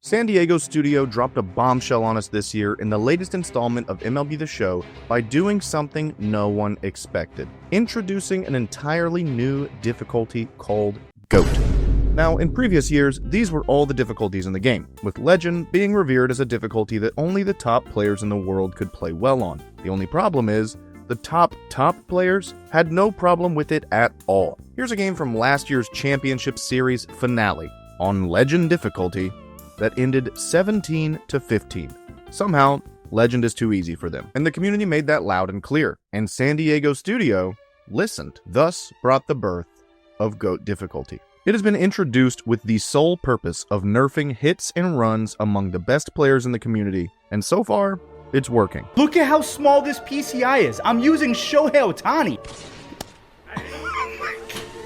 San Diego studio dropped a bombshell on us this year in the latest installment of MLB The Show by doing something no one expected, introducing an entirely new difficulty called G.O.A.T. Now, in previous years, these were all the difficulties in the game, with Legend being revered as a difficulty that only the top players in the world could play well on. The only problem is, the top players had no problem with it at all. Here's a game from last year's Championship Series finale on Legend difficulty that ended 17-15. Somehow, Legend is too easy for them, and the community made that loud and clear, and San Diego studio listened, thus brought the birth of G.O.A.T difficulty. It has been introduced with the sole purpose of nerfing hits and runs among the best players in the community, and so far, it's working. Look at how small this PCI is. I'm using G.O.A.T.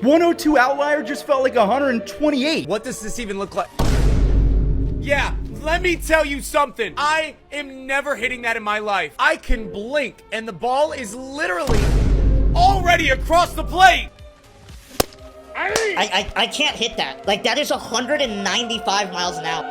102 outlier just felt like 128. What does this even look like? Yeah, let me tell you something. I am never hitting that in my life. I can blink, and the ball is literally already across the plate. I can't hit that. Like, that is 195 miles an hour.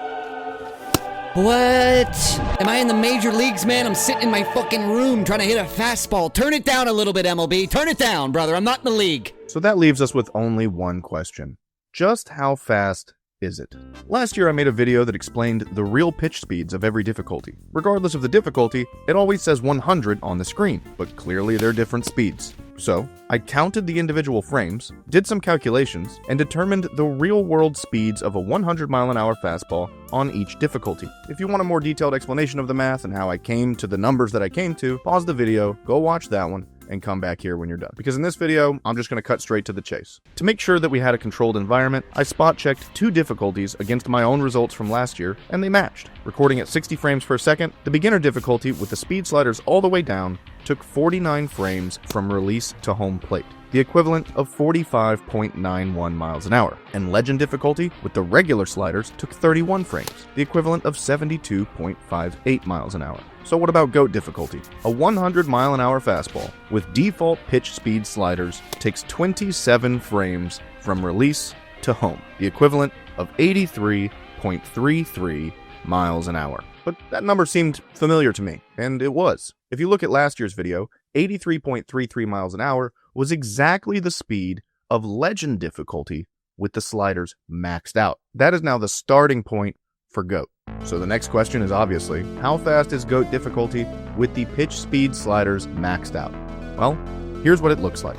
What? Am I in the major leagues, man? I'm sitting in my fucking room trying to hit a fastball. Turn it down a little bit, MLB. Turn it down, brother. I'm not in the league. So that leaves us with only one question. Just how fast is it? Last year I made a video that explained the real pitch speeds of every difficulty. Regardless of the difficulty, it always says 100 on the screen, but clearly they're different speeds. So, I counted the individual frames, did some calculations, and determined the real-world speeds of a 100-mile-an-hour fastball on each difficulty. If you want a more detailed explanation of the math and how I came to the numbers that I came to, pause the video, go watch that one, and come back here when you're done. Because in this video, I'm just going to cut straight to the chase. To make sure that we had a controlled environment, I spot-checked two difficulties against my own results from last year, and they matched. Recording at 60 frames per second, the beginner difficulty with the speed sliders all the way down took 49 frames from release to home plate, the equivalent of 45.91 miles an hour. And Legend difficulty with the regular sliders took 31 frames, the equivalent of 72.58 miles an hour. So what about G.O.A.T difficulty? A 100-mile-an-hour fastball with default pitch speed sliders takes 27 frames from release to home, the equivalent of 83.33 miles an hour. But that number seemed familiar to me, and it was. If you look at last year's video, 83.33 miles an hour was exactly the speed of Legend difficulty with the sliders maxed out. That is now the starting point for G.O.A.T. So the next question is obviously, how fast is G.O.A.T difficulty with the pitch speed sliders maxed out? Well, here's what it looks like.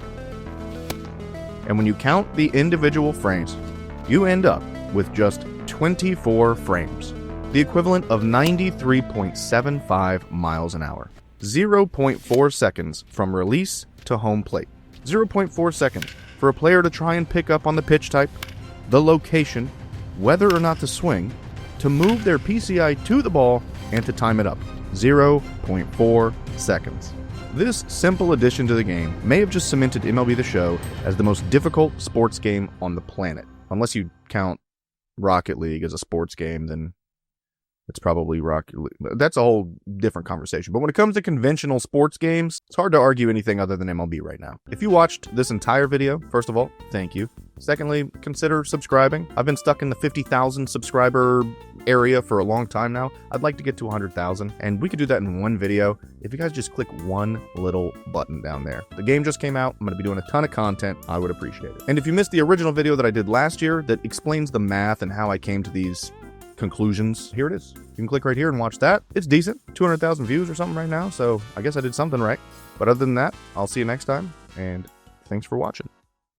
And when you count the individual frames, you end up with just 24 frames, the equivalent of 93.75 miles an hour. 0.4 seconds from release to home plate. 0.4 seconds for a player to try and pick up on the pitch type, the location, whether or not to swing, to move their PCI to the ball, and to time it up. 0.4 seconds. This simple addition to the game may have just cemented MLB The Show as the most difficult sports game on the planet. Unless you count Rocket League as a sports game, then it's probably Rocket League. That's a whole different conversation. But when it comes to conventional sports games, it's hard to argue anything other than MLB right now. If you watched this entire video, first of all, thank you. Secondly, consider subscribing. I've been stuck in the 50,000 subscriber area for a long time now. I'd like to get to 100,000, and we could do that in one video if you guys just click one little button down there. The game just came out. I'm going to be doing a ton of content. I would appreciate it. And if you missed the original video that I did last year that explains the math and how I came to these conclusions, here it is. You can click right here and watch that. It's decent. 200,000 views or something right now, so I guess I did something right. But other than that, I'll see you next time, and thanks for watching.